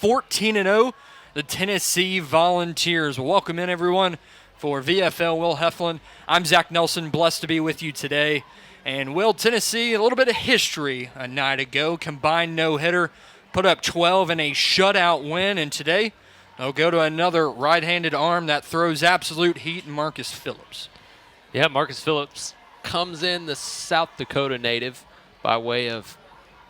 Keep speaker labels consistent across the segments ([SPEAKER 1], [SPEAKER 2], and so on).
[SPEAKER 1] 14-0, the Tennessee Volunteers. Welcome in, everyone, for VFL Will Heflin. I'm Zach Nelson, blessed to be with you today. And Will, Tennessee, a little bit of history a night ago. Combined no-hitter, put up 12 in a shutout win. And today, they'll go to another right-handed arm that throws absolute heat in Marcus Phillips.
[SPEAKER 2] Yeah, Marcus Phillips comes in, the South Dakota native, by way of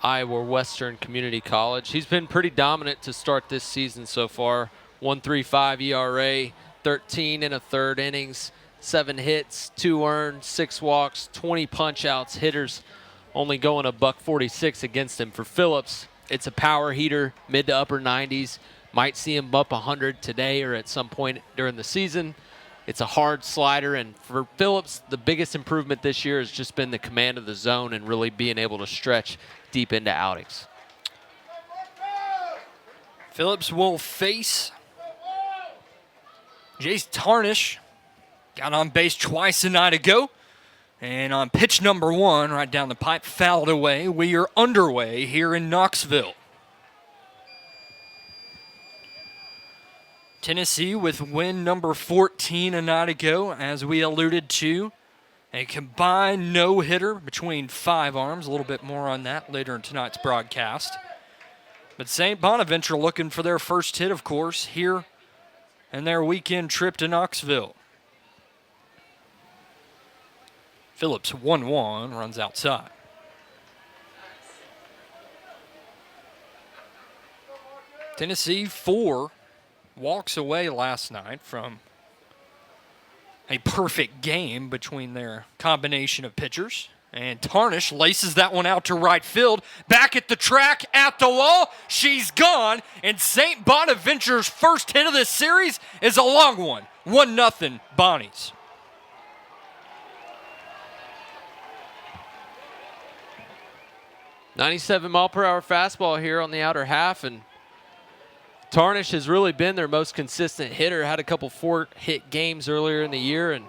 [SPEAKER 2] Iowa Western Community College. He's been pretty dominant to start this season so far. 1.35 ERA, 13 and a third innings, 7 hits, 2 earned, 6 walks, 20 punch-outs. Hitters only going $146 against him. For Phillips, it's a power heater, mid to upper 90s. Might see him up 100 today or at some point during the season. It's a hard slider, and for Phillips, the biggest improvement this year has just been the command of the zone and really being able to stretch deep into outings.
[SPEAKER 1] Phillips will face Jace Tarnish. Got on base twice a night ago. And on pitch number 1, right down the pipe, fouled away. We are underway here in Knoxville. Tennessee with win number 14 a night ago, as we alluded to. A combined no-hitter between 5 arms. A little bit more on that later in tonight's broadcast. But St. Bonaventure looking for their first hit, of course, here in their weekend trip to Knoxville. Phillips 1-1, runs outside. Tennessee 4 walks away last night from a perfect game between their combination of pitchers. And Tarnish laces that one out to right field. Back at the track, at the wall. She's gone. And St. Bonaventure's first hit of this series is a long one. 1-0 Bonnies.
[SPEAKER 2] .97-mile-per-hour fastball here on the outer half, and Tarnish has really been their most consistent hitter. Had a couple 4-hit games earlier in the year, and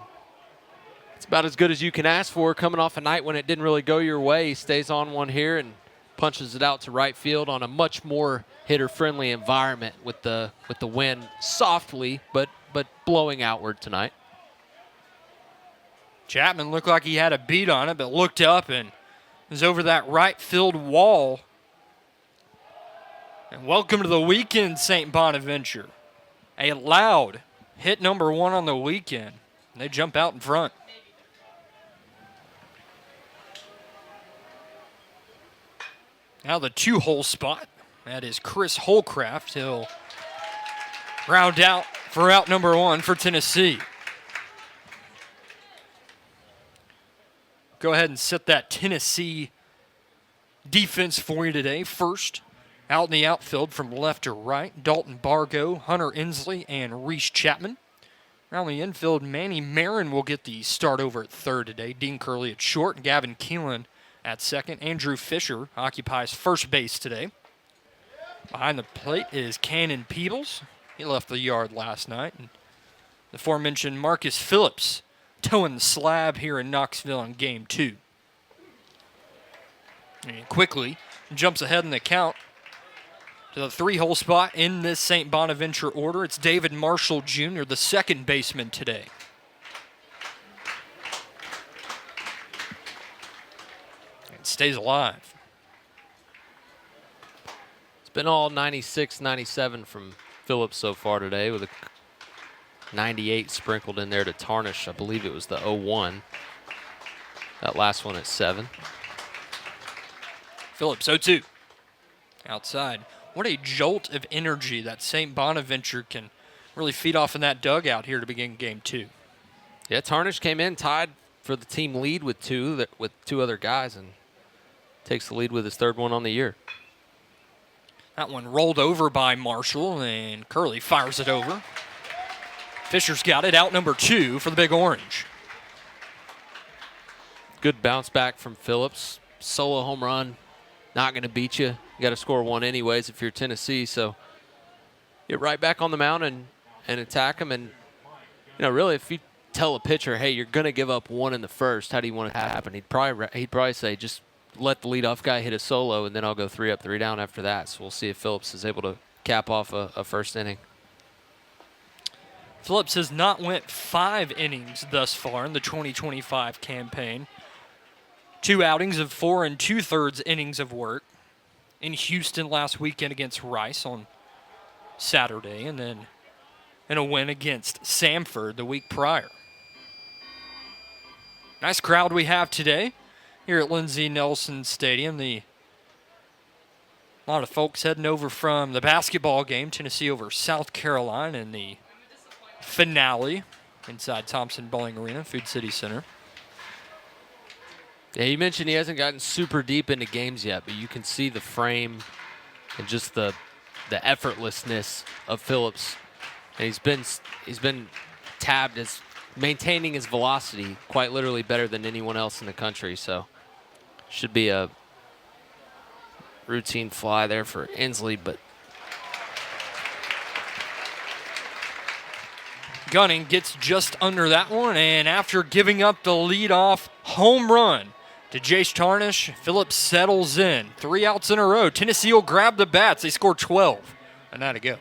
[SPEAKER 2] it's about as good as you can ask for coming off a night when it didn't really go your way. He stays on one here and punches it out to right field on a much more hitter-friendly environment with the wind softly but blowing outward tonight.
[SPEAKER 1] Chapman looked like he had a beat on it, but looked up and was over that right field wall. And welcome to the weekend, St. Bonaventure. A loud hit number 1 on the weekend. They jump out in front. Now the 2-hole spot. That is Chris Holcraft. He'll round out for out number 1 for Tennessee. Go ahead and set that Tennessee defense for you today. First, out in the outfield from left to right, Dalton Bargo, Hunter Inslee, and Reese Chapman. Around the infield, Manny Marin will get the start over at third today. Dean Curley at short, and Gavin Keelan at second. Andrew Fisher occupies first base today. Behind the plate is Cannon Peebles. He left the yard last night. And the aforementioned Marcus Phillips towing the slab here in Knoxville in Game 2. And quickly jumps ahead in the count to the 3-hole spot in this St. Bonaventure order. It's David Marshall Jr., the second baseman today. And stays alive.
[SPEAKER 2] It's been all 96, 97 from Phillips so far today, with a 98 sprinkled in there to Tarnish. I believe it was the 0-1. That last one at 7.
[SPEAKER 1] Phillips 0-2. Outside. What a jolt of energy that St. Bonaventure can really feed off in that dugout here to begin Game 2.
[SPEAKER 2] Yeah, Tarnish came in tied for the team lead with 2 other guys, and takes the lead with his 3rd one on the year.
[SPEAKER 1] That one rolled over by Marshall, and Curley fires it over. Fisher's got it, out number 2 for the Big Orange.
[SPEAKER 2] Good bounce back from Phillips. Solo home run, not going to beat you. You got to score 1 anyways if you're Tennessee. So get right back on the mound and attack him. And, you know, really, if you tell a pitcher, hey, you're going to give up 1 in the first, how do you want it to happen? He'd probably say, just let the leadoff guy hit a solo, and then I'll go 3 up, 3 down after that. So we'll see if Phillips is able to cap off a first inning.
[SPEAKER 1] Phillips has not went 5 innings thus far in the 2025 campaign. 2 outings of 4 2/3 innings of work in Houston last weekend against Rice on Saturday, and then in a win against Samford the week prior. Nice crowd we have today here at Lindsey Nelson Stadium. A lot of folks heading over from the basketball game, Tennessee over South Carolina, in the finale inside Thompson Bowling Arena, Food City Center.
[SPEAKER 2] Yeah, you mentioned he hasn't gotten super deep into games yet, but you can see the frame and just the effortlessness of Phillips. And he's been tabbed as maintaining his velocity quite literally better than anyone else in the country. So should be a routine fly there for Inslee, but
[SPEAKER 1] Gunning gets just under that one, and after giving up the leadoff home run to Jace Tarnish, Phillips settles in. 3 outs in a row. Tennessee will grab the bats. They score 12, and that'll go.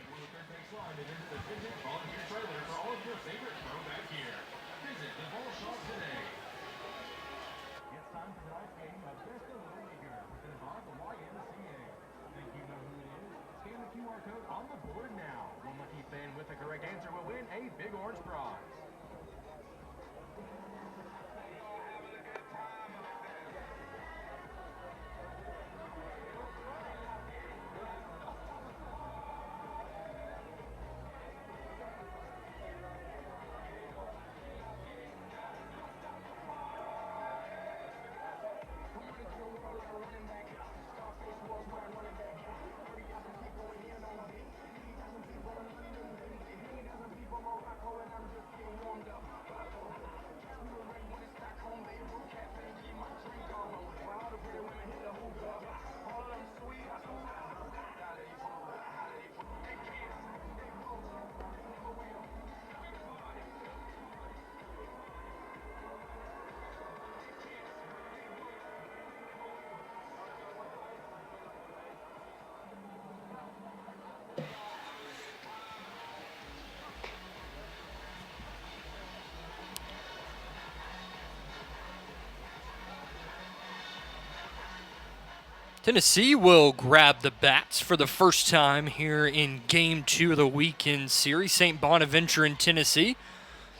[SPEAKER 1] Tennessee will grab the bats for the first time here in Game 2 of the weekend series. St. Bonaventure in Tennessee.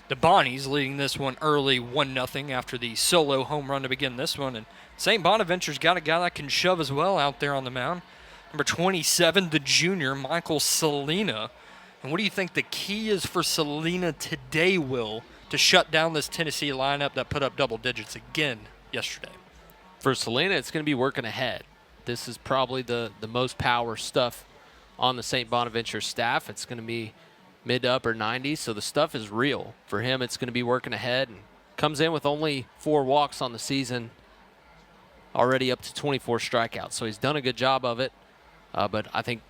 [SPEAKER 1] The Bonnies leading this one early 1-0 after the solo home run to begin this one. And St. Bonaventure's got a guy that can shove as well out there on the mound. Number 27, the junior, Michael Salina. And what do you think the key is for Salina today, Will, to shut down this Tennessee lineup that put up double digits again yesterday?
[SPEAKER 2] For Salina, it's going to be working ahead. This is probably the most power stuff on the St. Bonaventure staff. It's going to be mid to upper 90s, so the stuff is real. For him, it's going to be working ahead. And comes in with only 4 walks on the season, already up to 24 strikeouts. So he's done a good job of it. But I think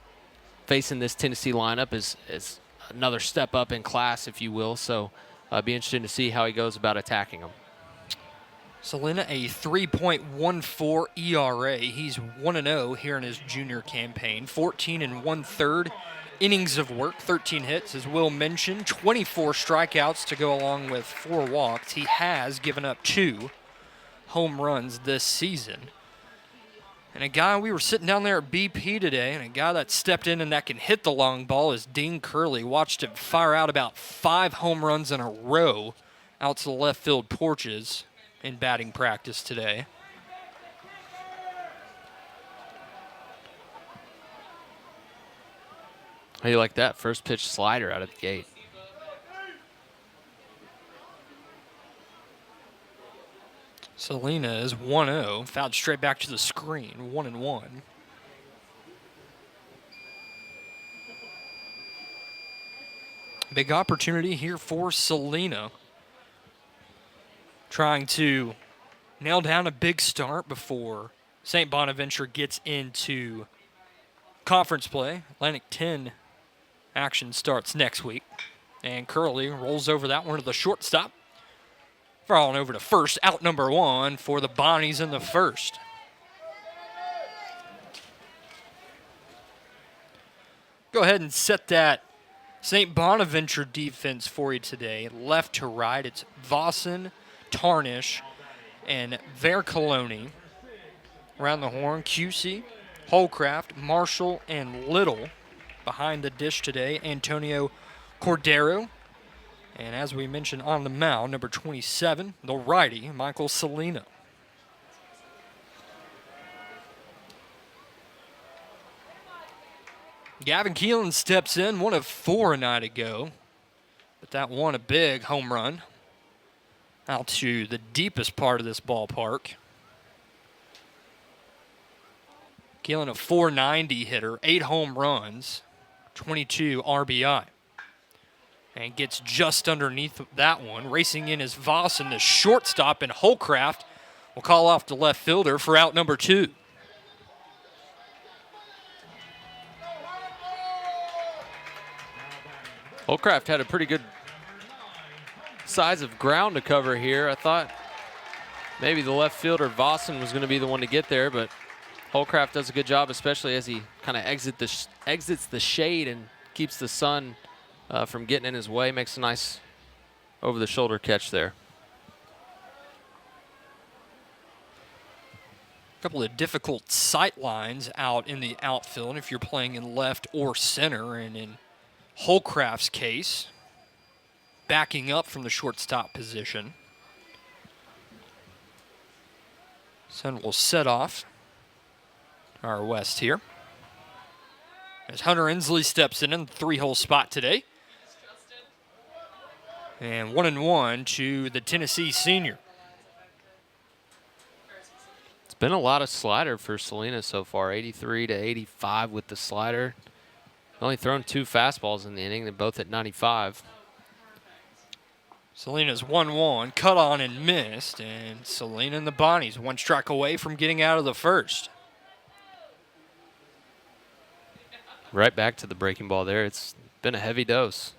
[SPEAKER 2] facing this Tennessee lineup is another step up in class, if you will. So be interesting to see how he goes about attacking them.
[SPEAKER 1] Salina, a 3.14 ERA. He's 1-0 here in his junior campaign. 14 1/3 innings of work, 13 hits, as Will mentioned, 24 strikeouts to go along with 4 walks. He has given up 2 home runs this season. And a guy, we were sitting down there at BP today, and a guy that stepped in and that can hit the long ball is Dean Curley. Watched him fire out about 5 home runs in a row out to the left field porches in batting practice today.
[SPEAKER 2] How do you like that first pitch slider out of the gate?
[SPEAKER 1] Salina is 1-0, fouled straight back to the screen, 1-1. Big opportunity here for Salina. Trying to nail down a big start before St. Bonaventure gets into conference play. Atlantic 10 action starts next week. And Curley rolls over that one to the shortstop. Falling over to first, out number 1 for the Bonnies in the first. go ahead and set that St. Bonaventure defense for you today. Left to right, it's Vossen, Tarnish, and Vercoloni. Around the horn, QC, Holcraft, Marshall, and Little. Behind the dish today, Antonio Cordero. And as we mentioned on the mound, number 27, the righty, Michael Salina. Gavin Keelan steps in, one of 4 a night ago. But that one a big home run out to the deepest part of this ballpark. Keelan a .490 hitter, 8 home runs, 22 RBI. And gets just underneath that one. Racing in is Vossen, the shortstop, and Holcraft will call off the left fielder for out number 2.
[SPEAKER 2] Holcraft had a pretty good size of ground to cover here. I thought maybe the left fielder, Vossen, was going to be the one to get there, but Holcraft does a good job, especially as he kind of exits the shade and keeps the sun from getting in his way. Makes a nice over-the-shoulder catch there.
[SPEAKER 1] A couple of difficult sight lines out in the outfield if you're playing in left or center, and in Holcraft's case, backing up from the shortstop position. Sun will set off our west here. As Hunter Inslee steps in the 3-hole spot today. And 1-1 to the Tennessee senior.
[SPEAKER 2] It's been a lot of slider for Salina so far, 83 to 85 with the slider. Only thrown 2 fastballs in the inning. They're both at 95.
[SPEAKER 1] Salina's 1-1, cut on and missed, and Salina and the Bonnies 1 strike away from getting out of the first.
[SPEAKER 2] Right back to the breaking ball there. It's been a heavy dose.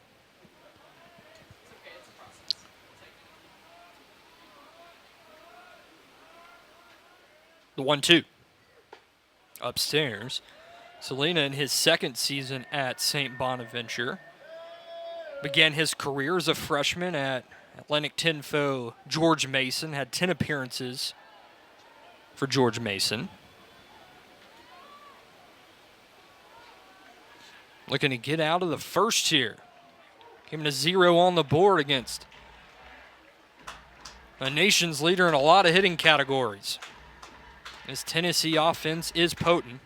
[SPEAKER 1] The 1-2. Upstairs. Salina, in his second season at St. Bonaventure, began his career as a freshman at Atlantic Tinfoil George Mason, had 10 appearances for George Mason. Looking to get out of the first here. Came to 0 on the board against a nation's leader in a lot of hitting categories. This Tennessee offense is potent.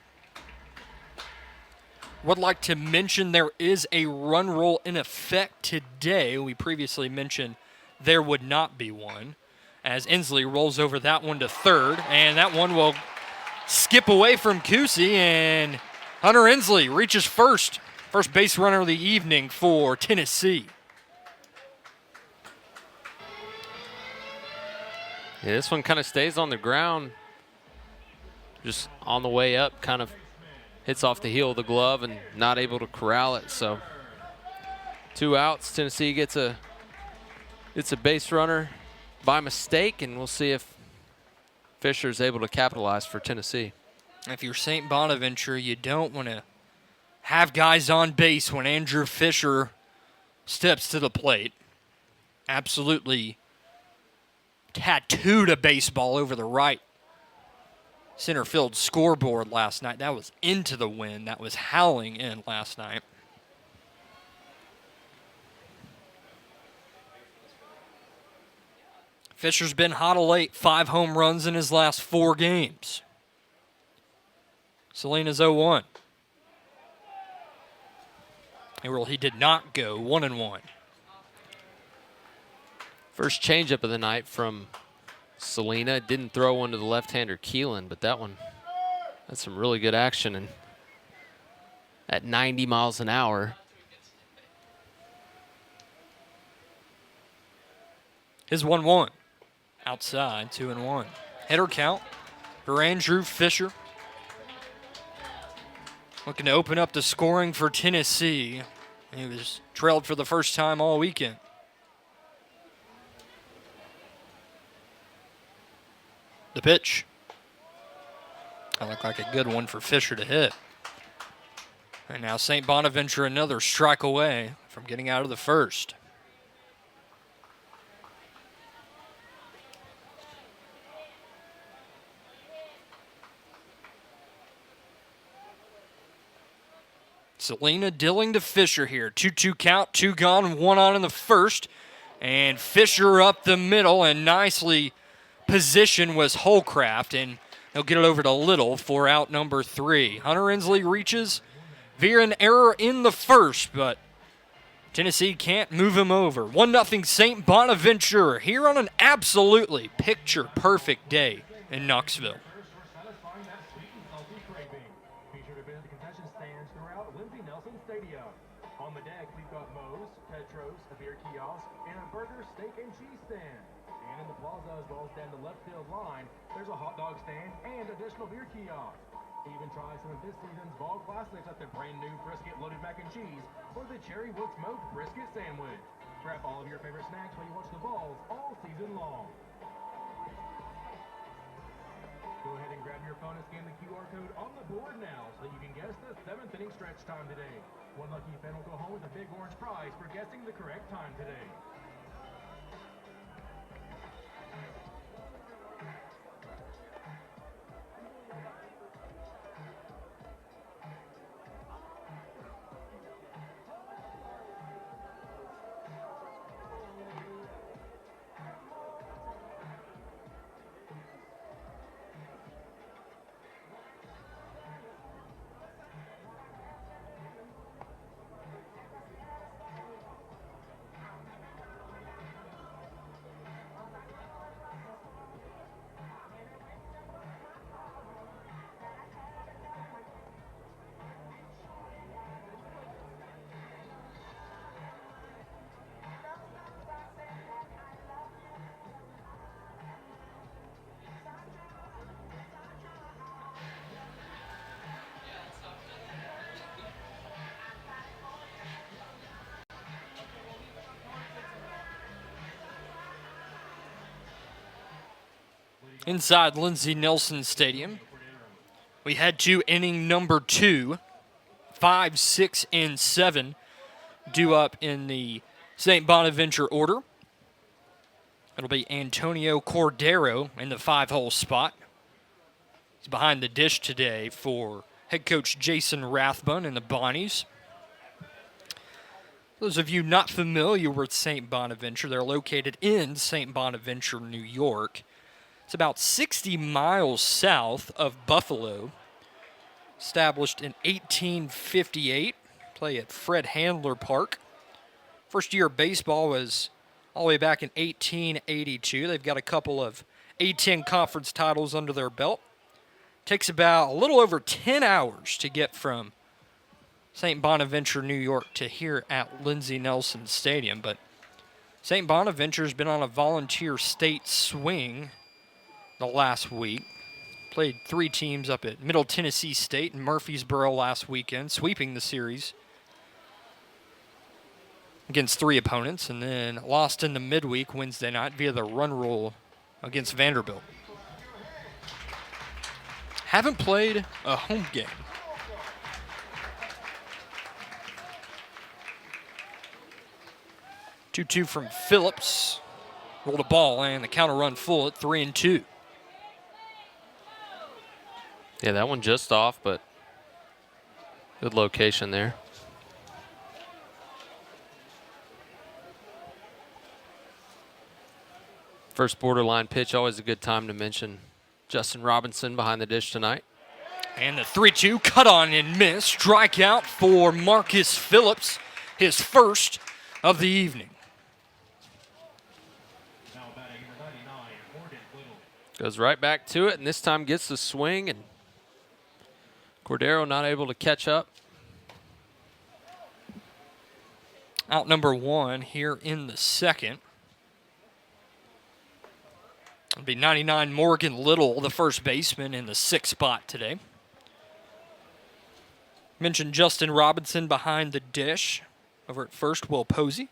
[SPEAKER 1] Would like to mention there is a run rule in effect today. We previously mentioned there would not be one, as Inslee rolls over that one to third, and that one will skip away from Kusi, and Hunter Inslee reaches first. First base runner of the evening for Tennessee.
[SPEAKER 2] Yeah, this one kind of stays on the ground, just on the way up, kind of hits off the heel of the glove and not able to corral it. So 2 outs. Tennessee gets a base runner by mistake, and we'll see if Fisher's able to capitalize for Tennessee.
[SPEAKER 1] If you're St. Bonaventure, you don't want to have guys on base when Andrew Fisher steps to the plate. Absolutely tattooed a baseball over the right center field scoreboard last night. That was into the wind. That was howling in last night. Fisher's been hot of late. 5 home runs in his last 4 games. Salina's 0-1. He did not go 1-1.
[SPEAKER 2] First changeup of the night from Salina. Didn't throw one to the left-hander Keelan, but that one, that's some really good action. And at 90 miles an hour.
[SPEAKER 1] His 1-1. Outside, 2-1. Hitter count for Andrew Fisher. Looking to open up the scoring for Tennessee. He was trailed for the first time all weekend. The pitch. That looked like a good one for Fisher to hit. And now St. Bonaventure another strike away from getting out of the first. Selena dealing to Fisher here. 2-2 count, 2 gone, 1 on in the first. And Fisher up the middle, and nicely positioned was Holcraft, and they'll get it over to Little for out number 3. Hunter Inslee reaches via an error in the first, but Tennessee can't move him over. 1-0 St. Bonaventure here on an absolutely picture-perfect day in Knoxville.
[SPEAKER 3] On the deck, we've got Moe's, Petros, a beer kiosk, and a burger, steak, and cheese stand. And in the plaza, as well as down the left field line, there's a hot dog stand and additional beer kiosk. Even try some of this season's Ball Classics like the brand new brisket loaded mac and cheese or the cherry wood smoked brisket sandwich. Grab all of your favorite snacks while you watch the balls all season long. Go ahead and grab your phone and scan the QR code on the board now so that you can guess the 7th inning stretch time today. One lucky fan will go home with a big orange prize for guessing the correct time today.
[SPEAKER 1] Inside Lindsey Nelson Stadium, we head to inning number 2. 5, 6, and 7 due up in the St. Bonaventure order. It'll be Antonio Cordero in the 5-hole spot. He's behind the dish today for head coach Jason Rathbun and the Bonnies. Those of you not familiar with St. Bonaventure, they're located in St. Bonaventure, New York. It's about 60 miles south of Buffalo. Established in 1858. Play at Fred Handler Park. First year of baseball was all the way back in 1882. They've got a couple of A-10 conference titles under their belt. Takes about a little over 10 hours to get from St. Bonaventure, New York to here at Lindsey Nelson Stadium. But St. Bonaventure's been on a volunteer state swing the last week. Played 3 teams up at Middle Tennessee State and Murfreesboro last weekend, sweeping the series against 3 opponents, and then lost in the midweek Wednesday night via the run rule against Vanderbilt. Haven't played a home game. Two from Phillips. Rolled a ball and the counter run full at 3-2.
[SPEAKER 2] Yeah, that one just off, but good location there. First borderline pitch, always a good time to mention Justin Robinson behind the dish tonight.
[SPEAKER 1] And the 3-2 cut on and miss. Strikeout for Marcus Phillips, his first of the evening.
[SPEAKER 2] Goes right back to it, and this time gets the swing, and Cordero not able to catch up.
[SPEAKER 1] Out number 1 here in the second. It'll be 99 Morgan Little, the first baseman, in the 6th spot today. Mentioned Justin Robinson behind the dish. Over at first, Will Posey.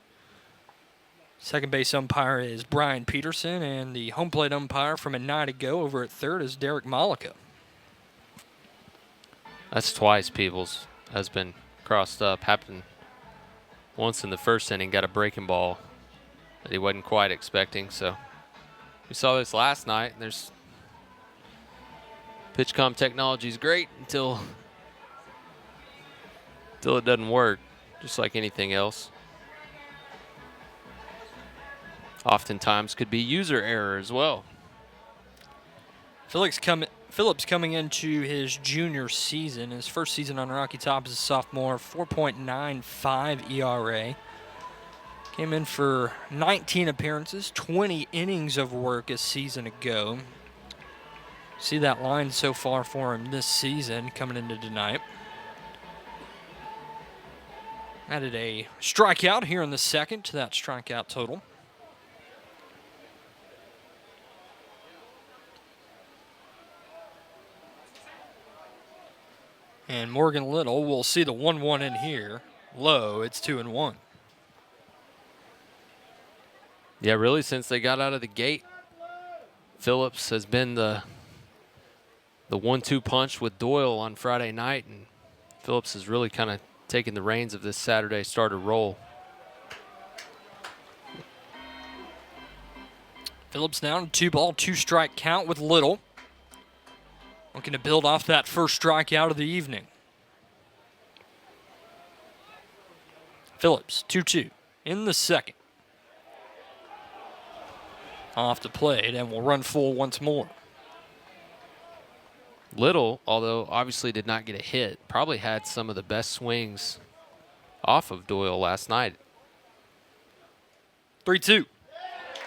[SPEAKER 1] Second base umpire is Brian Peterson, and the home plate umpire from a night ago over at third is Derek Malika.
[SPEAKER 2] That's twice Peebles has been crossed up. Happened once in the first inning, got a breaking ball that he wasn't quite expecting. So we saw this last night. There's PitchCom technology is great until it doesn't work, just like anything else. Oftentimes could be user error as well.
[SPEAKER 1] Phillips coming into his junior season, his first season on Rocky Top as a sophomore, 4.95 ERA. Came in for 19 appearances, 20 innings of work a season ago. See that line so far for him this season coming into tonight. Added a strikeout here in the second to that strikeout total. And Morgan Little will see the 1-1 in here. Low, it's 2-1.
[SPEAKER 2] Yeah, really, since they got out of the gate, Phillips has been the 1-2 punch with Doyle on Friday night, and Phillips has really kind of taken the reins of this Saturday starter role.
[SPEAKER 1] Phillips down 2-ball, 2-strike count with Little. Looking to build off that first strikeout of the evening. Phillips, 2-2 in the second. Off the plate and will run full once more.
[SPEAKER 2] Little, although obviously did not get a hit, probably had some of the best swings off of Doyle last night.
[SPEAKER 1] 3-2.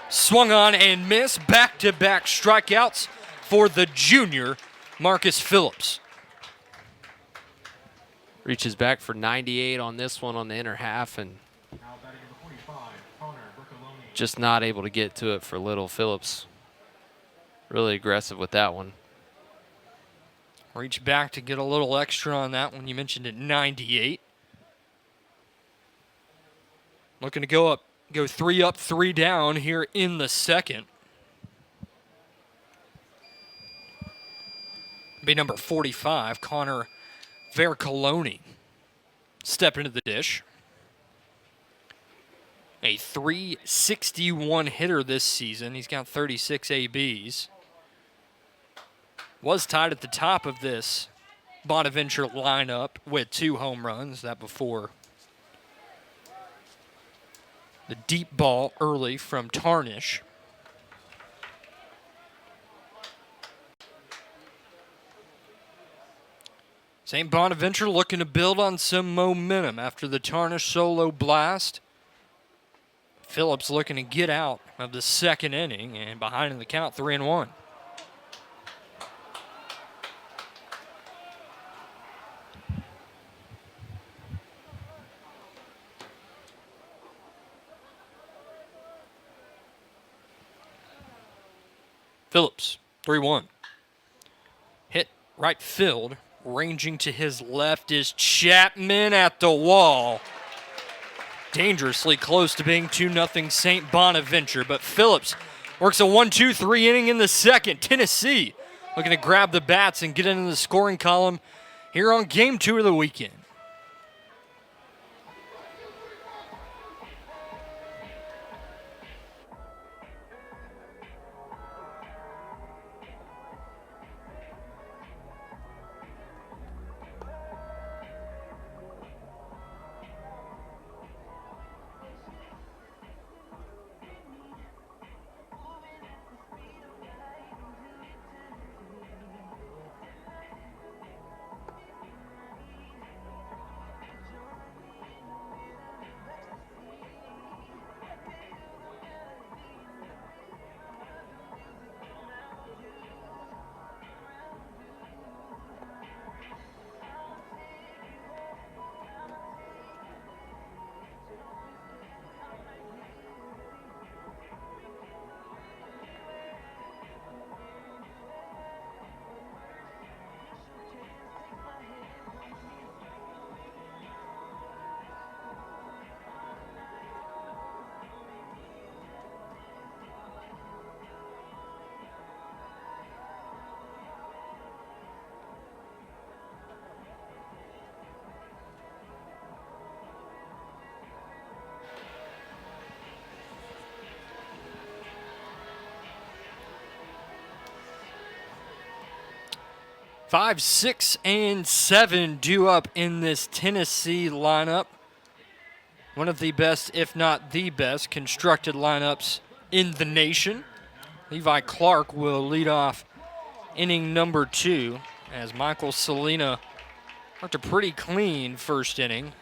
[SPEAKER 1] Swung on and missed. Back-to-back strikeouts for the junior, Marcus Phillips.
[SPEAKER 2] Reaches back for 98 on this one on the inner half, and just not able to get to it for Little. Phillips really aggressive with that one.
[SPEAKER 1] Reach back to get a little extra on that one. You mentioned it, 98. Looking to go 3 up, 3 down here in the second. Be number 45, Connor Vercoloni. Step into the dish. A .361 hitter this season. He's got 36 ABs. Was tied at the top of this Bonaventure lineup with 2 home runs. That before the deep ball early from Tarnish. St. Bonaventure looking to build on some momentum after the Tarnish solo blast. Phillips looking to get out of the second inning and behind in the count, 3-1. Phillips, 3-1. Hit right field. Ranging to his left is Chapman at the wall. Dangerously close to being 2-0 St. Bonaventure, but Phillips works a 1-2-3 inning in the second. Tennessee looking to grab the bats and get into the scoring column here on Game 2 of the weekend. 5, 6, and 7 due up in this Tennessee lineup. One of the best, if not the best, constructed lineups in the nation. Levi Clark will lead off inning number 2 as Michael Salina worked a pretty clean first inning.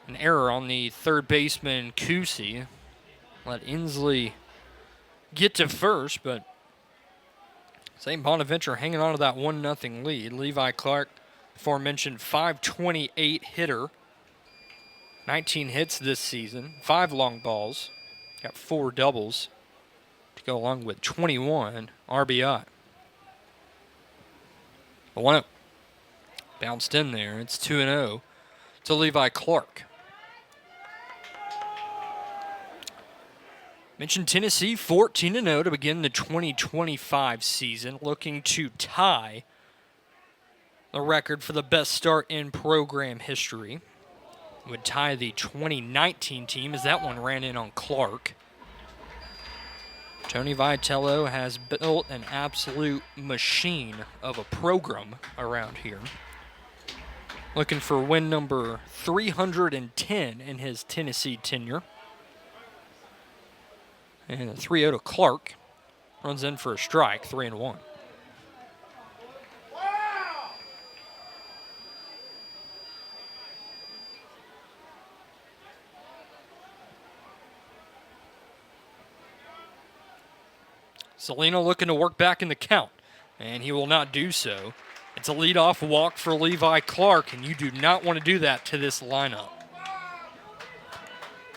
[SPEAKER 1] An error on the third baseman, Kusi. Let Inslee get to first, but St. Bonaventure hanging on to that 1-0 lead. Levi Clark, aforementioned 528 hitter. 19 hits this season, 5 long balls. Got 4 doubles to go along with 21 RBI. The 1-0 bounced in there. It's 2-0 to Levi Clark. Mentioned Tennessee 14-0 to begin the 2025 season, looking to tie the record for the best start in program history. Would tie the 2019 team as that one ran in on Clark. Tony Vitello has built an absolute machine of a program around here. Looking for win number 310 in his Tennessee tenure. And a 3-0 to Clark. Runs in for a strike, 3-1. Salina looking to work back in the count, and he will not do so. It's a leadoff walk for Levi Clark, and you do not want to do that to this lineup.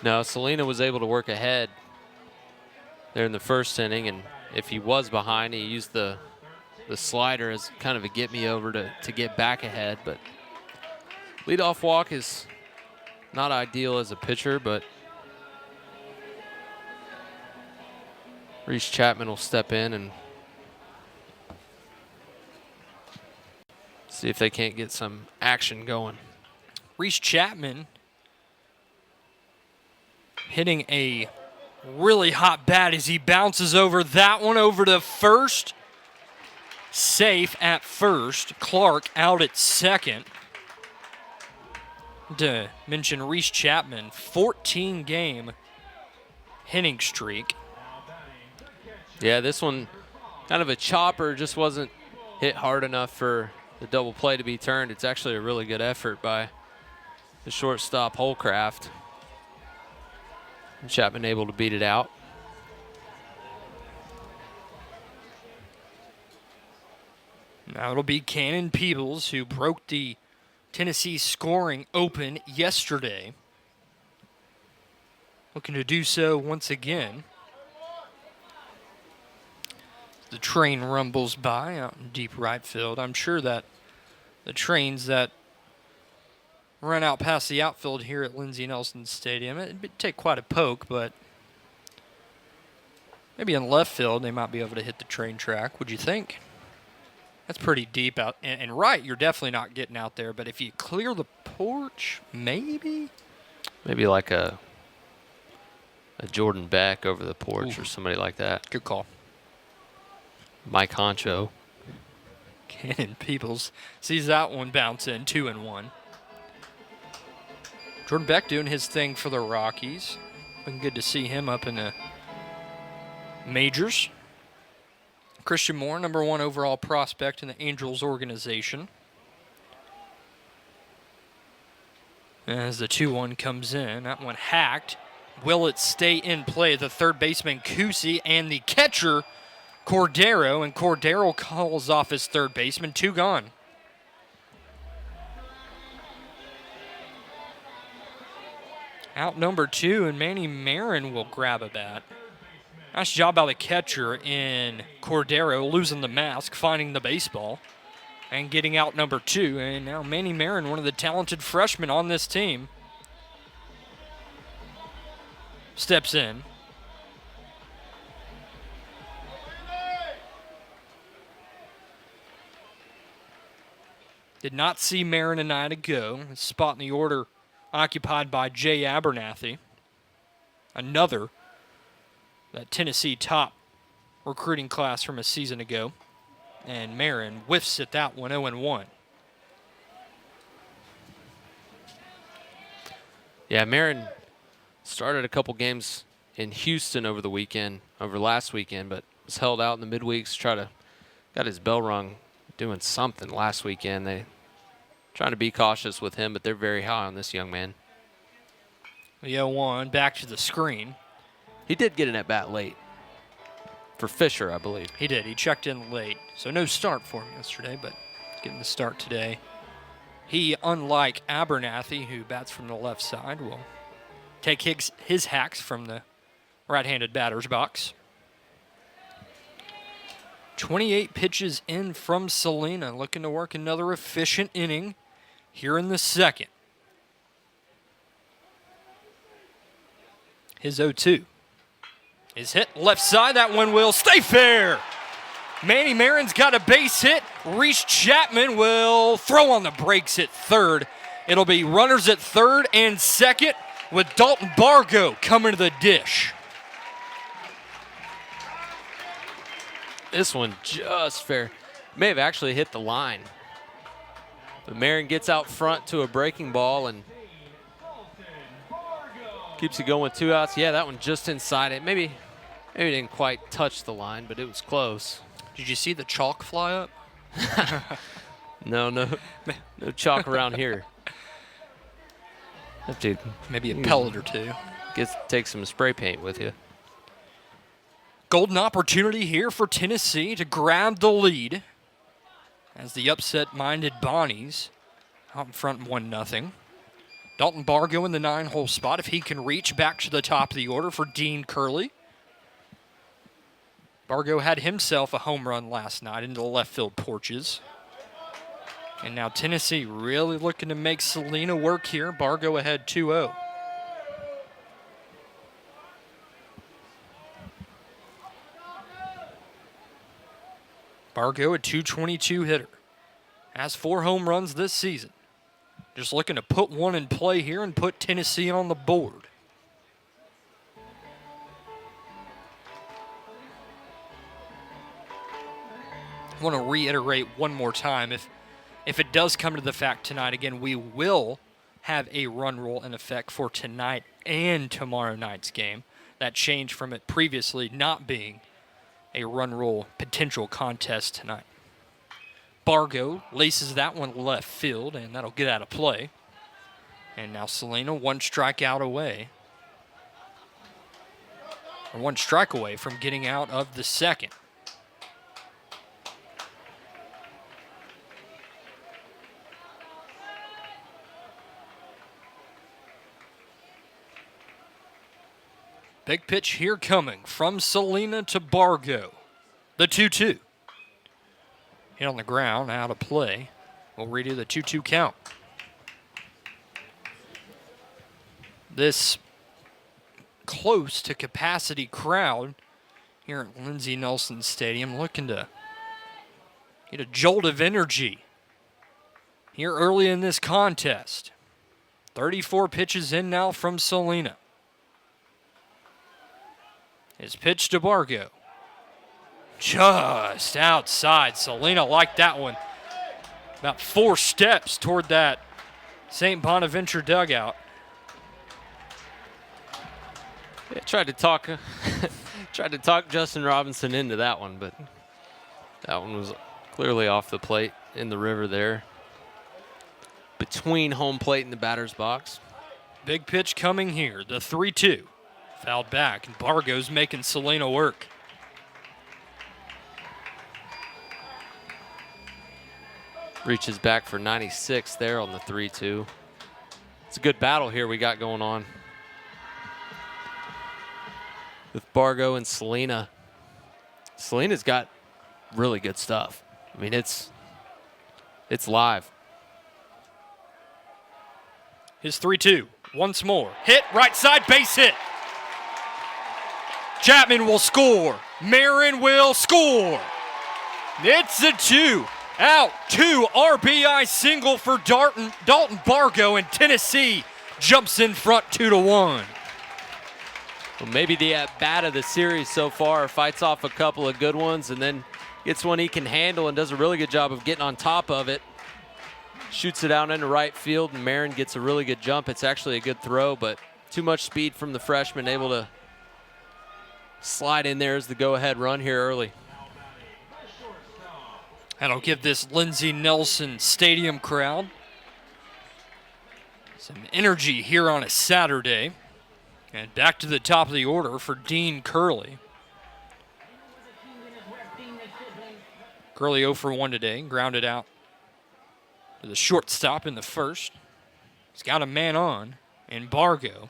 [SPEAKER 2] No, Salina was able to work ahead there in the first inning, and if he was behind, he used the slider as kind of a get-me-over to get back ahead. But leadoff walk is not ideal as a pitcher, but Reese Chapman will step in and see if they can't get some action going.
[SPEAKER 1] Reese Chapman hitting a really hot bat as he bounces over that one over to first. Safe at first. Clark out at second. To mention Reese Chapman, 14-game hitting streak.
[SPEAKER 2] Yeah, this one kind of a chopper, just wasn't hit hard enough for the double play to be turned. It's actually a really good effort by the shortstop Holcraft. And Chapman able to beat it out.
[SPEAKER 1] Now it'll be Cannon Peebles who broke the Tennessee scoring open yesterday. Looking to do so once again. The train rumbles by out in deep right field. I'm sure that the trains that run out past the outfield here at Lindsey Nelson Stadium, it'd take quite a poke, but maybe in left field they might be able to hit the train track. Would you think? That's pretty deep out. And right, you're definitely not getting out there, but if you clear the porch, maybe?
[SPEAKER 2] Maybe like a Jordan Beck over the porch. Ooh. Or somebody like that.
[SPEAKER 1] Good call.
[SPEAKER 2] Mike Honcho.
[SPEAKER 1] Cannon Peebles sees that one bounce in, 2-1. Jordan Beck doing his thing for the Rockies. Been good to see him up in the majors. Christian Moore, number 1 overall prospect in the Angels organization. As the 2-1 comes in, that one hacked. Will it stay in play? The third baseman, Kusi, and the catcher, Cordero, and Cordero calls off his third baseman. 2 gone. Out number 2, and Manny Marin will grab a bat. Nice job by the catcher in Cordero, losing the mask, finding the baseball, and getting out number 2. And now Manny Marin, one of the talented freshmen on this team, steps in. Did not see Marin and I to go. His spot in the order occupied by Jay Abernathy. Another that Tennessee top recruiting class from a season ago. And Marin whiffs at that one, 0-1.
[SPEAKER 2] Yeah, Marin started a couple games in Houston over last weekend, but was held out in the midweeks. Got his bell rung doing something last weekend. They trying to be cautious with him, but they're very high on this young man.
[SPEAKER 1] The 0-1 back to the screen.
[SPEAKER 2] He did get an at-bat late for Fisher, I believe.
[SPEAKER 1] He did. He checked in late. So no start for him yesterday, but getting the start today. He, unlike Abernathy, who bats from the left side, will take his hacks from the right-handed batter's box. 28 pitches in from Salina, looking to work another efficient inning here in the second. His 0-2 is hit left side. That one will stay fair. Manny Marin's got a base hit. Reese Chapman will throw on the brakes at third. It'll be runners at third and second with Dalton Bargo coming to the dish.
[SPEAKER 2] This one just fair. May have actually hit the line. But Marin gets out front to a breaking ball and keeps it going with 2 outs. Yeah, that one just inside it. Maybe didn't quite touch the line, but it was close.
[SPEAKER 1] Did you see the chalk fly up?
[SPEAKER 2] No chalk around here. Have to
[SPEAKER 1] maybe a pellet or two.
[SPEAKER 2] Take some spray paint with you.
[SPEAKER 1] Golden opportunity here for Tennessee to grab the lead as the upset-minded Bonnies out in front 1-0. Dalton Bargo in the 9-hole spot if he can reach back to the top of the order for Dean Curley. Bargo had himself a home run last night into the left field porches. And now Tennessee really looking to make Salina work here. Bargo ahead 2-0. Bargo, a .222 hitter. Has 4 home runs this season. Just looking to put one in play here and put Tennessee on the board. I want to reiterate one more time. If it does come to the fact tonight, again, we will have a run rule in effect for tonight and tomorrow night's game. That changed from it previously not being a run rule potential contest tonight. Bargo laces that one left field, and that'll get out of play. And now Salina 1 strikeout away. Or 1 strike away from getting out of the second. Big pitch here coming from Salina to Bargo. The 2-2. Hit on the ground, out of play. We'll redo the 2-2 count. This close to capacity crowd here at Lindsey Nelson Stadium looking to get a jolt of energy here early in this contest. 34 pitches in now from Salina. His pitch to Bargo. Just outside. Salina liked that one. About 4 steps toward that St. Bonaventure dugout.
[SPEAKER 2] Yeah, tried to talk Justin Robinson into that one, but that one was clearly off the plate in the river there. Between home plate and the batter's box.
[SPEAKER 1] Big pitch coming here. The 3-2. Fouled back, and Bargo's making Salina work.
[SPEAKER 2] Reaches back for 96 there on the 3-2. It's a good battle here we got going on with Bargo and Salina. Salina's got really good stuff. I mean, it's live.
[SPEAKER 1] His 3-2, once more. Hit, right side, base hit. Chapman will score. Marin will score. It's a 2 out, 2 RBI single for Dalton Bargo, and Tennessee jumps in front 2-1.
[SPEAKER 2] Well, maybe the at-bat of the series so far, fights off a couple of good ones and then gets one he can handle and does a really good job of getting on top of it. Shoots it out into right field, and Marin gets a really good jump. It's actually a good throw, but too much speed from the freshman, able to slide in there as the go-ahead run here early.
[SPEAKER 1] That'll give this Lindsey Nelson Stadium crowd some energy here on a Saturday. And back to the top of the order for Dean Curley. Curley 0 for 1 today, grounded out to the shortstop in the first. He's got a man on in Bargo.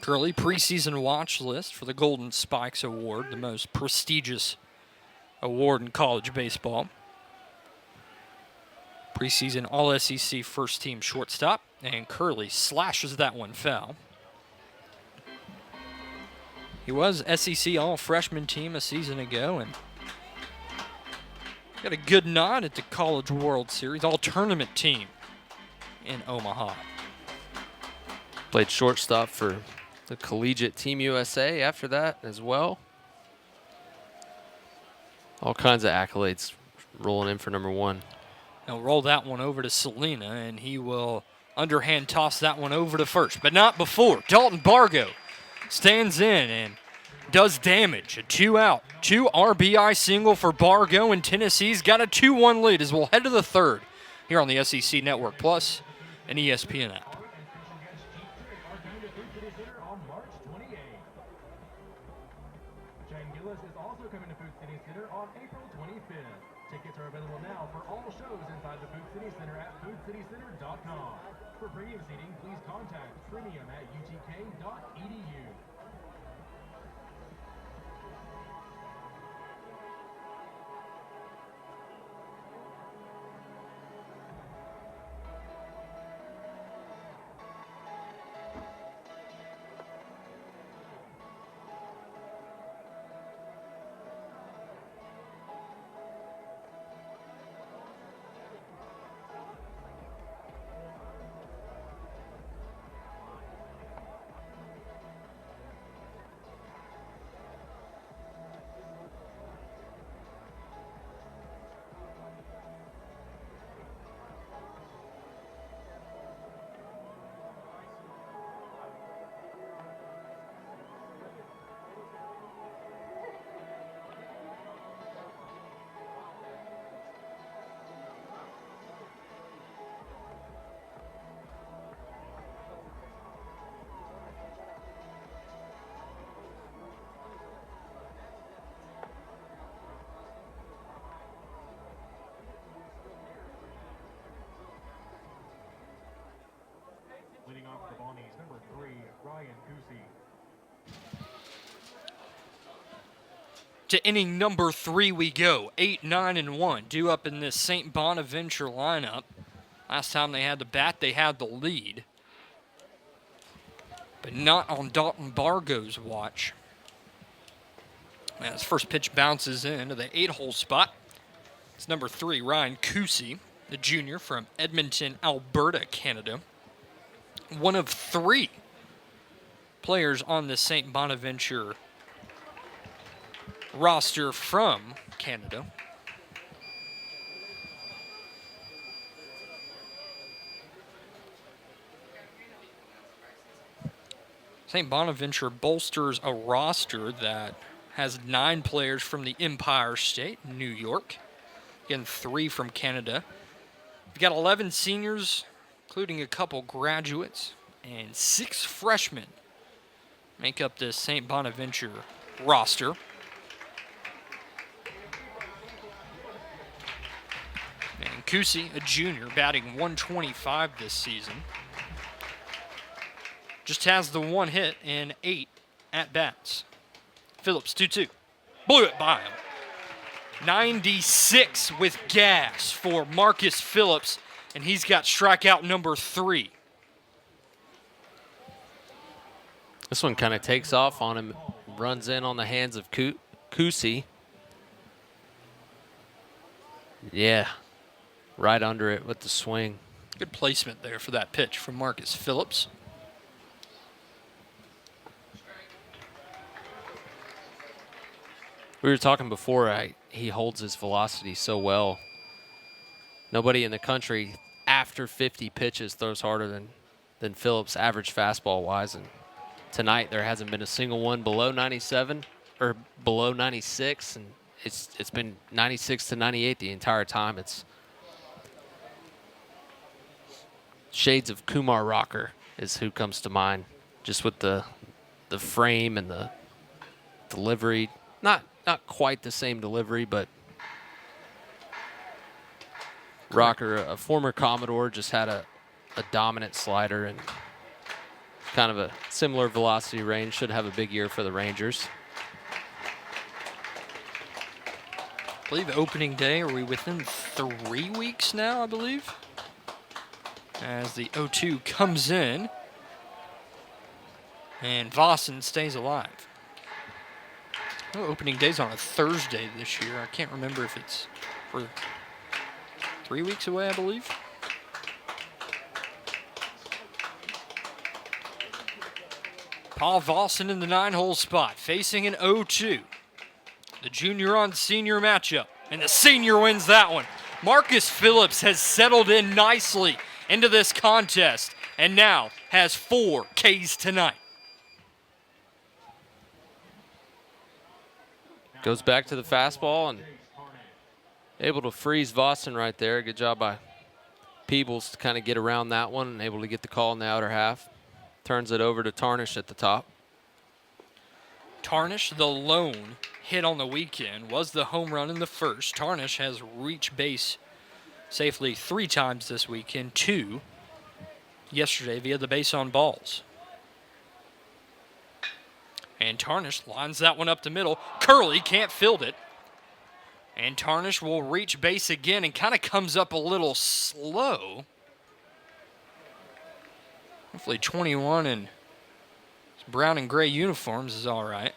[SPEAKER 1] Curley preseason watch list for the Golden Spikes Award, the most prestigious award in college baseball. Preseason All-SEC first-team shortstop, and Curley slashes that one foul. He was SEC All-Freshman team a season ago, and got a good nod at the College World Series All-Tournament team in Omaha.
[SPEAKER 2] Played shortstop for the Collegiate Team USA after that as well. All kinds of accolades rolling in for number 1.
[SPEAKER 1] He'll roll that one over to Salina, and he will underhand toss that one over to first, but not before. Dalton Bargo stands in and does damage. A 2-out, 2 RBI single for Bargo, and Tennessee's got a 2-1 lead as we'll head to the third here on the SEC Network Plus and ESPN app.
[SPEAKER 3] Is also coming to Food City Center on April 25th. Tickets are available now for all shows inside the Food City Center at foodcitycenter.com. For premium seating, please contact premium@utk.edu. Leading off the Bonnies, number 3, Ryan Kusi.
[SPEAKER 1] To inning number 3 we go. 8, 9, and 1. Due up in this St. Bonaventure lineup. Last time they had the bat, they had the lead. But not on Dalton Bargo's watch. As first pitch bounces into the 8-hole spot. It's number 3, Ryan Kusi, the junior from Edmonton, Alberta, Canada. One of 3 players on the St. Bonaventure roster from Canada. St. Bonaventure bolsters a roster that has 9 players from the Empire State, New York. Again, 3 from Canada. We've got 11 seniors, including a couple graduates, and 6 freshmen make up this St. Bonaventure roster. And Kusi, a junior, batting .125 this season. Just has the 1 hit in 8 at-bats. Phillips, 2-2. Blew it by him. 96 with gas for Marcus Phillips, and he's got strikeout number 3.
[SPEAKER 2] This one kind of takes off on him, runs in on the hands of Kusi. Yeah, right under it with the swing.
[SPEAKER 1] Good placement there for that pitch from Marcus Phillips.
[SPEAKER 2] We were talking before, he holds his velocity so well. Nobody in the country after 50 pitches throws harder than Phillips average fastball-wise. And tonight there hasn't been a single one below 97 or below 96, and it's been 96 to 98 the entire time. It's shades of Kumar Rocker is who comes to mind, just with the frame and the delivery. Not quite the same delivery, but Rocker, a former Commodore, just had a dominant slider and kind of a similar velocity range. Should have a big year for the Rangers.
[SPEAKER 1] I believe opening day, are we within 3 weeks now, I believe? As the 0-2 comes in, and Vossen stays alive. Oh, opening day's on a Thursday this year. I can't remember if it's for 3 weeks away, I believe. Paul Vossen in the 9-hole spot, facing an 0-2. The junior on senior matchup, and the senior wins that one. Marcus Phillips has settled in nicely into this contest, and now has 4 Ks tonight.
[SPEAKER 2] Goes back to the fastball and able to freeze Vossen right there. Good job by Peebles to kind of get around that one and able to get the call in the outer half. Turns it over to Tarnish at the top.
[SPEAKER 1] Tarnish, the lone hit on the weekend, was the home run in the first. Tarnish has reached base safely 3 times this weekend, 2 yesterday via the base on balls. And Tarnish lines that one up the middle. Curley can't field it. And Tarnish will reach base again and kind of comes up a little slow. Hopefully 21 in brown and gray uniforms is all right.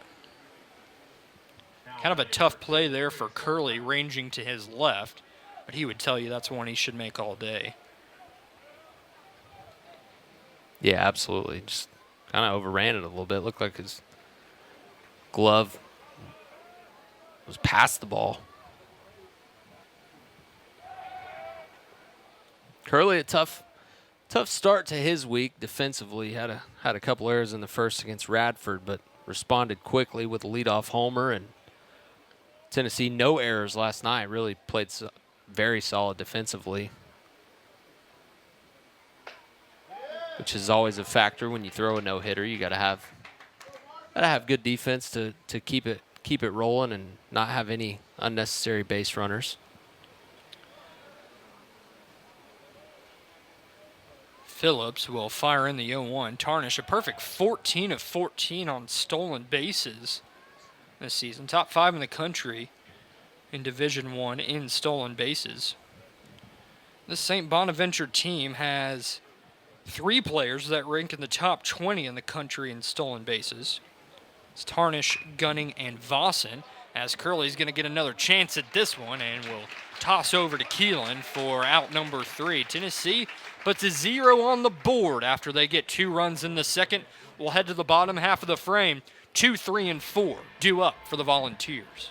[SPEAKER 1] Kind of a tough play there for Curley, ranging to his left. But he would tell you that's one he should make all day.
[SPEAKER 2] Yeah, absolutely. Just kind of overran it a little bit. Looked like his glove was past the ball. Curley, a tough start to his week defensively. Had a couple errors in the first against Radford, but responded quickly with a leadoff homer. And Tennessee, no errors last night. Really played very solid defensively, which is always a factor when you throw a no-hitter. You gotta have good defense to keep it rolling and not have any unnecessary base runners.
[SPEAKER 1] Phillips will fire in the 0-1. Tarnish, a perfect 14 of 14 on stolen bases this season. Top 5 in the country in Division I in stolen bases. This St. Bonaventure team has 3 players that rank in the top 20 in the country in stolen bases. It's Tarnish, Gunning, and Vossen, as Curley's going to get another chance at this one and will toss over to Keelan for out number 3. Tennessee puts a 0 on the board after they get 2 runs in the second. We'll head to the bottom half of the frame. 2, 3, and 4 due up for the Volunteers.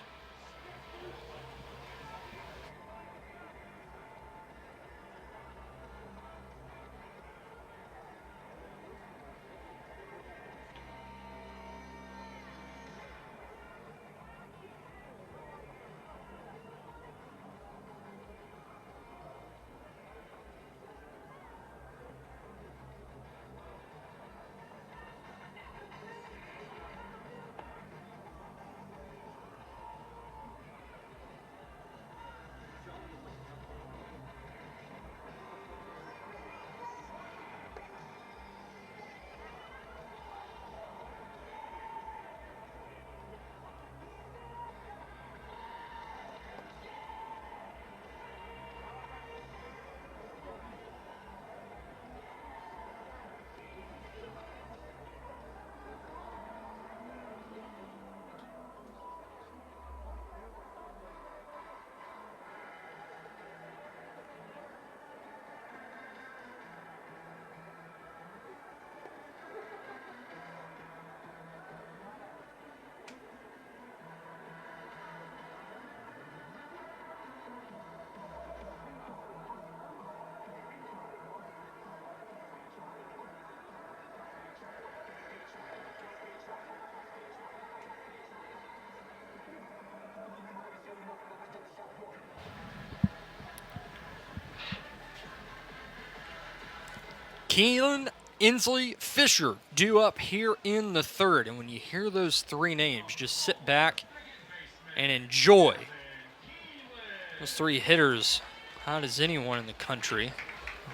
[SPEAKER 1] Keelan, Inslee, Fisher due up here in the third. And when you hear those three names, just sit back and enjoy. Those three hitters, hot as anyone in the country,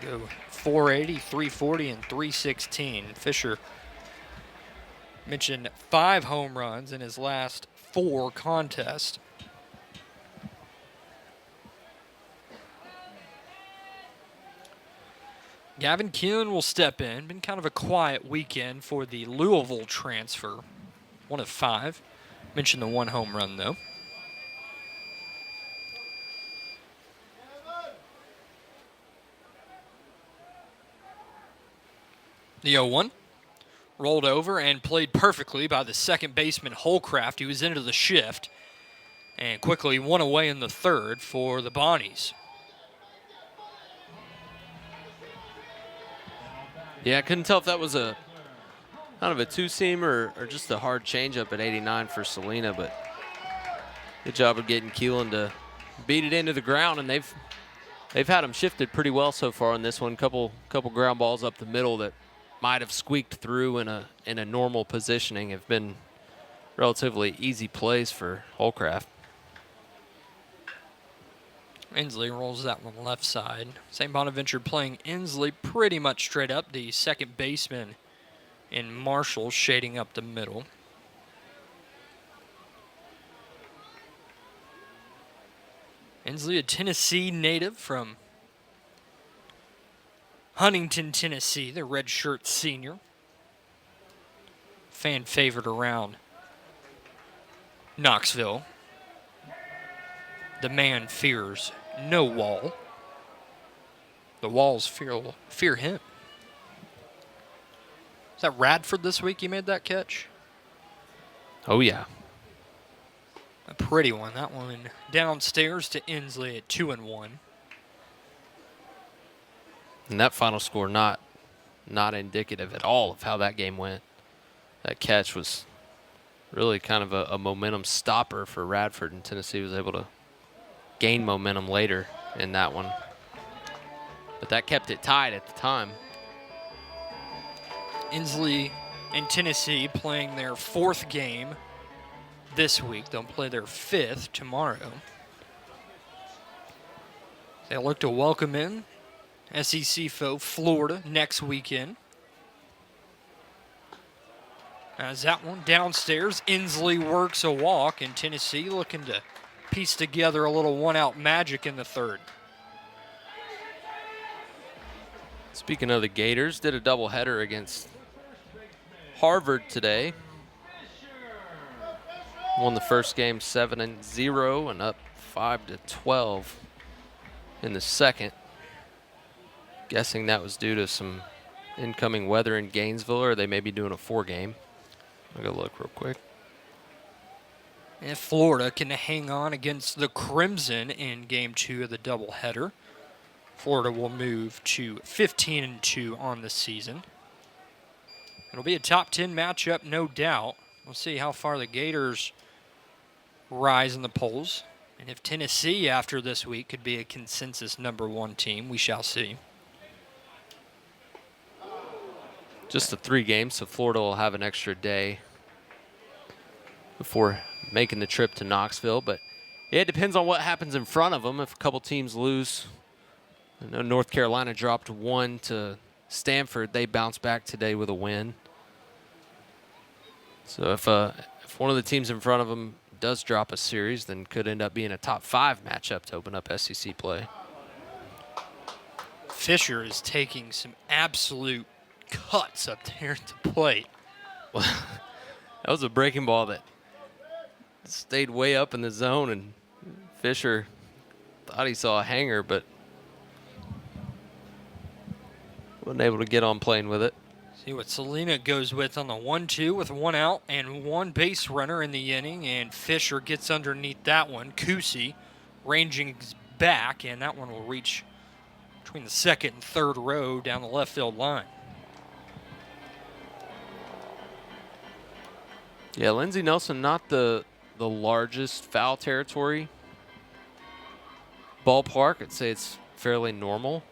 [SPEAKER 1] go 480, 340, and 316. Fisher mentioned 5 home runs in his last 4 contests. Gavin Keelan will step in. Been kind of a quiet weekend for the Louisville transfer. 1 of 5. Mentioned the 1 home run, though. The 0-1 rolled over and played perfectly by the second baseman Holcraft. He was into the shift and quickly 1 away in the third for the Bonnies.
[SPEAKER 2] Yeah, I couldn't tell if that was a kind of a two-seamer or just a hard changeup at 89 for Salina, but good job of getting Keelan to beat it into the ground, and they've had him shifted pretty well so far in this one. Couple ground balls up the middle that might have squeaked through in a normal positioning have been relatively easy plays for Holcraft.
[SPEAKER 1] Inslee rolls that one left side. St. Bonaventure playing Inslee pretty much straight up. The second baseman in Marshall shading up the middle. Inslee, a Tennessee native from Huntington, Tennessee, the redshirt senior. Fan favorite around Knoxville. The man fears no wall. The walls fear him. Is that Radford this week you made that catch?
[SPEAKER 2] Oh, yeah.
[SPEAKER 1] A pretty one. That one downstairs to Inslee at 2-1.
[SPEAKER 2] And that final score not indicative at all of how that game went. That catch was really kind of a momentum stopper for Radford, and Tennessee was able to gain momentum later in that one. But that kept it tied at the time.
[SPEAKER 1] Inslee and Tennessee playing their 4th game this week. They'll play their 5th tomorrow. They look to welcome in SEC foe Florida next weekend. As that one downstairs, Inslee works a walk, and Tennessee looking to piece together a little 1-out magic in the third.
[SPEAKER 2] Speaking of the Gators, did a doubleheader against Harvard today. Won the first game 7-0 and up 5-12 in the second. Guessing that was due to some incoming weather in Gainesville, or they may be doing a 4-game. I'll go look real quick.
[SPEAKER 1] If Florida can hang on against the Crimson in Game 2 of the doubleheader, Florida will move to 15-2 on the season. It'll be a top 10 matchup, no doubt. We'll see how far the Gators rise in the polls. And if Tennessee, after this week, could be a consensus #1 team, we shall see.
[SPEAKER 2] Just the 3 games, so Florida will have an extra day before making the trip to Knoxville. But yeah, it depends on what happens in front of them. If a couple teams lose, I know North Carolina dropped 1 to Stanford. They bounced back today with a win. So if one of the teams in front of them does drop a series, then could end up being a top 5 matchup to open up SEC play.
[SPEAKER 1] Fisher is taking some absolute cuts up there at the plate.
[SPEAKER 2] Well, that was a breaking ball that stayed way up in the zone, and Fisher thought he saw a hanger, but wasn't able to get on playing with it.
[SPEAKER 1] See what Salina goes with on the 1-2 with 1 out and 1 base runner in the inning, and Fisher gets underneath that one. Kusi ranging back, and that one will reach between the second and third row down the left field line.
[SPEAKER 2] Yeah, Lindsey Nelson, not the largest foul territory ballpark. I'd say it's fairly normal.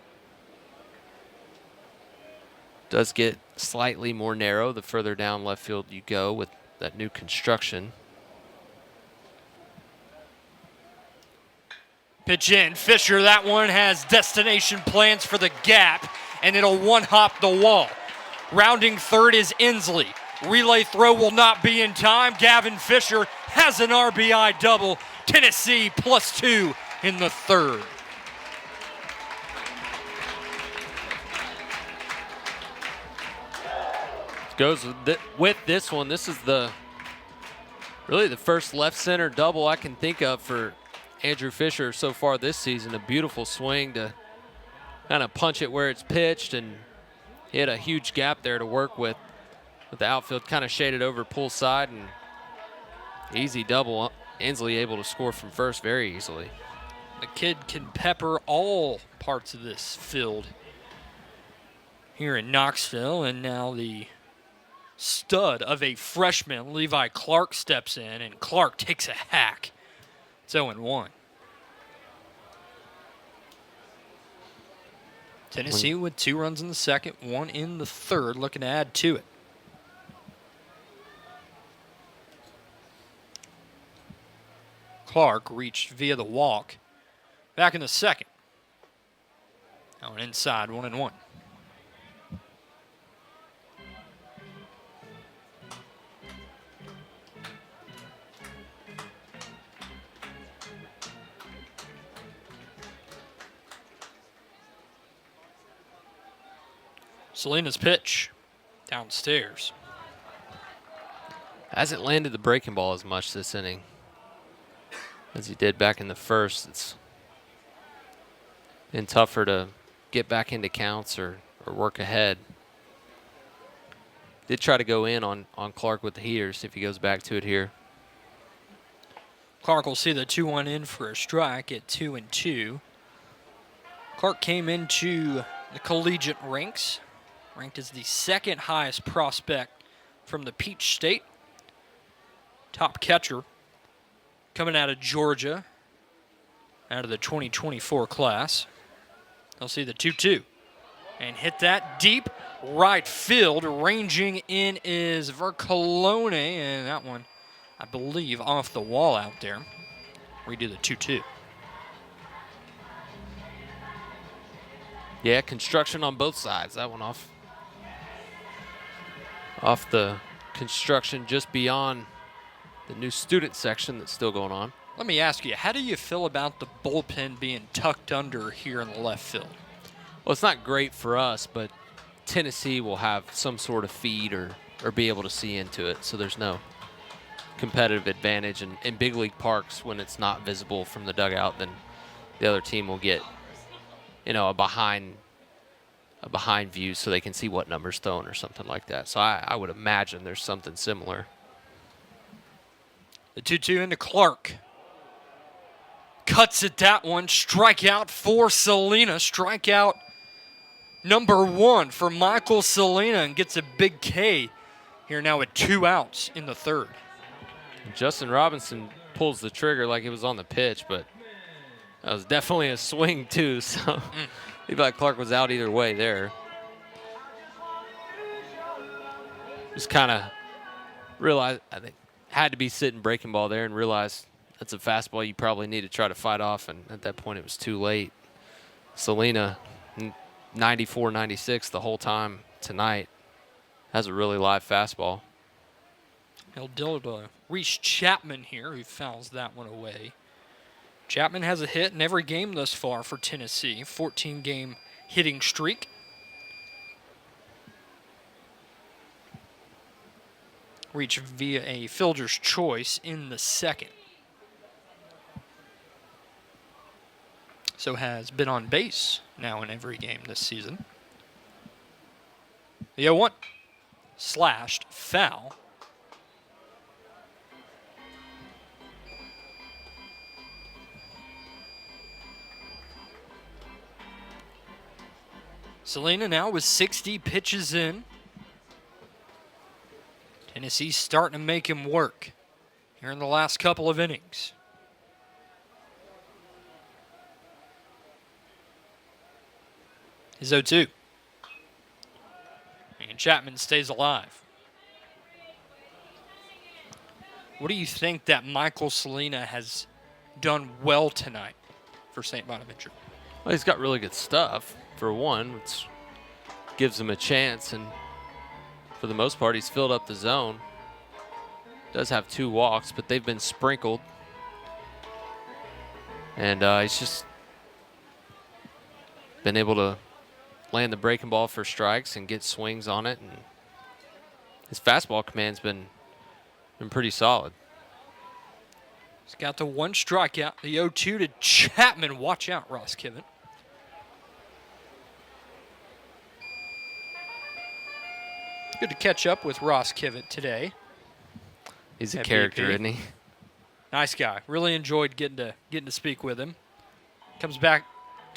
[SPEAKER 2] does get slightly more narrow the further down left field you go with that new construction.
[SPEAKER 1] Pitch in. Fisher, that one has destination plans for the gap, and it'll one-hop the wall. Rounding third is Inslee. Relay throw will not be in time. Gavin Fisher has an RBI double. Tennessee +2 in the third.
[SPEAKER 2] Goes with this one. This is really the first left center double I can think of for Andrew Fisher so far this season. A beautiful swing to kind of punch it where it's pitched, and he had a huge gap there to work with the outfield kind of shaded over pull side, and easy double. Inslee able to score from first very easily.
[SPEAKER 1] The kid can pepper all parts of this field here in Knoxville, and now the stud of a freshman, Levi Clark, steps in, and Clark takes a hack. It's 0-1. Tennessee with 2 runs in the second, 1 in the third, looking to add to it. Clark reached via the walk. Back in the second. Now an inside, 1-1. Selena's pitch downstairs.
[SPEAKER 2] Hasn't landed the breaking ball as much this inning as he did back in the first. It's been tougher to get back into counts or work ahead. Did try to go in on Clark with the heater, see if he goes back to it here.
[SPEAKER 1] Clark will see the 2-1 in for a strike at 2-2. Clark came into the collegiate ranks, ranked as the second highest prospect from the Peach State. Top catcher coming out of Georgia, out of the 2024 class. They'll see the 2-2 and hit that deep right field. Ranging in is Vercolone, and that one, I believe, off the wall out there. Redo the 2-2.
[SPEAKER 2] Yeah, construction on both sides. That one off the construction just beyond the new student section that's still going on.
[SPEAKER 1] Let me ask you, how do you feel about the bullpen being tucked under here in the left field?
[SPEAKER 2] Well, it's not great for us, but Tennessee will have some sort of feed or be able to see into it, so there's no competitive advantage. And in big league parks, when it's not visible from the dugout, then the other team will get, a behind view so they can see what number's thrown or something like that. So I would imagine there's something similar.
[SPEAKER 1] The 2-2 into Clark. Cuts at that one. Strikeout for Selena. Strikeout number 1 for Michael Selena, and gets a big K here now with 2 outs in the third.
[SPEAKER 2] Justin Robinson pulls the trigger like it was on the pitch, but that was definitely a swing too, so Levi Clark was out either way there. Just kind of realized, I think, had to be sitting breaking ball there and realized that's a fastball you probably need to try to fight off, and at that point it was too late. Selena, 94-96 the whole time tonight, has a really live fastball.
[SPEAKER 1] He'll deal to Reese Chapman here, who fouls that one away. Chapman has a hit in every game thus far for Tennessee, 14-game hitting streak. Reach via a fielder's choice in the second. So has been on base now in every game this season. The 0-1. Slashed, foul. Selena now with 60 pitches in. Tennessee's starting to make him work here in the last couple of innings. His 0-2. Chapman stays alive. What do you think that Michael Salina has done well tonight for St. Bonaventure?
[SPEAKER 2] Well, he's got really good stuff, for one, which gives him a chance. And for the most part, he's filled up the zone. Does have 2 walks, but they've been sprinkled. And he's just been able to land the breaking ball for strikes and get swings on it. And his fastball command's been pretty solid.
[SPEAKER 1] He's got the 1 strikeout, the 0-2 to Chapman. Watch out, Ross Kivett. Good to catch up with Ross Kivett today.
[SPEAKER 2] He's a
[SPEAKER 1] MVP.
[SPEAKER 2] character, isn't he?
[SPEAKER 1] Nice guy. Really enjoyed getting to speak with him. Comes back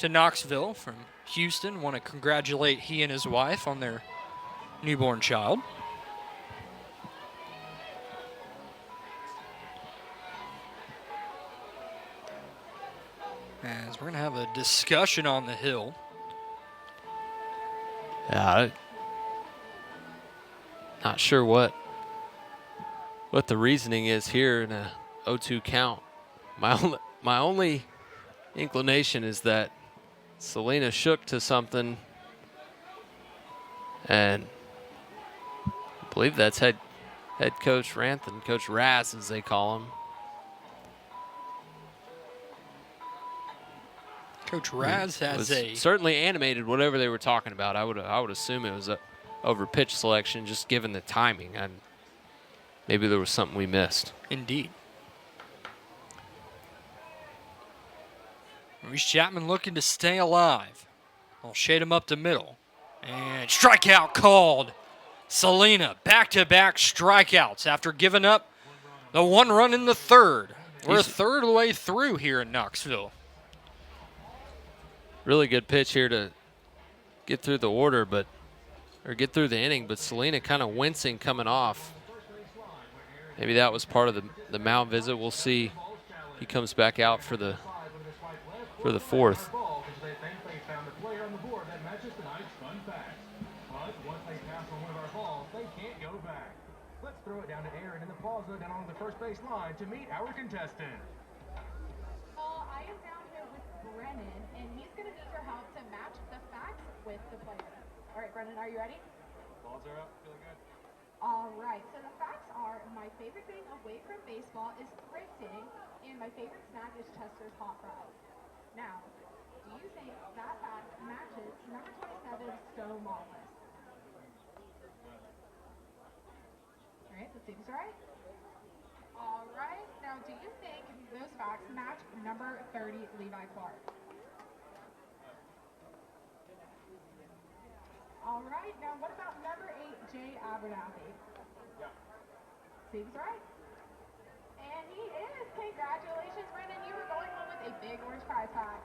[SPEAKER 1] to Knoxville from Houston. Want to congratulate he and his wife on their newborn child. As we're going to have a discussion on the hill.
[SPEAKER 2] Yeah, not sure what the reasoning is here in a 0-2 count. My only inclination is that Salina shook to something, and I believe that's head coach Rantham, Coach Raz as they call him.
[SPEAKER 1] Coach Raz has
[SPEAKER 2] certainly animated whatever they were talking about. I would assume it was over pitch selection, just given the timing, and maybe there was something we missed.
[SPEAKER 1] Indeed. Reese Chapman looking to stay alive. I'll shade him up the middle. And strikeout called. Salina, back-to-back strikeouts after giving up the 1 run in the 3rd. We're a third of the way through here in Knoxville.
[SPEAKER 2] Really good pitch here to get through the order, or get through the inning, but Salina kind of wincing coming off. Maybe that was part of the mound visit. We'll see. He comes back out for the 4th.
[SPEAKER 3] Let's throw it down to Aaron in the plaza down on the first base line to meet our contestant.
[SPEAKER 4] I am down here with Brennan, and he's going to need your help to match the facts with the player. All right, Brennan, are you ready?
[SPEAKER 3] Balls are up, feeling good.
[SPEAKER 4] All right, so the facts are my favorite thing away from baseball is thrifting, and my favorite snack is Chester's hot fries. Now, do you think that fact matches number 27, Stonewallless? All right, that seems right. All right, now do you think those facts match number 30, Levi Clark? All right, now what about number 8, Jay Abernathy?
[SPEAKER 3] Yeah.
[SPEAKER 4] Seems right. And he is. Congratulations, Brendan. You were going home with a big orange prize pack.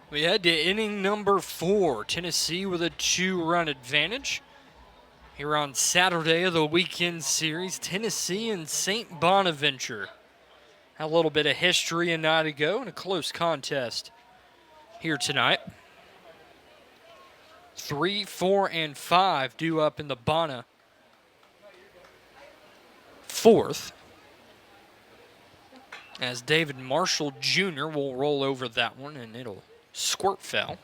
[SPEAKER 1] We head to inning number 4. Tennessee with a 2-run advantage. Here on Saturday of the weekend series, Tennessee and St. Bonaventure. Had a little bit of history a night ago in a close contest here tonight. 3, 4, and 5 due up in the Bona 4th. As David Marshall Jr. will roll over that one, and it'll squirt foul.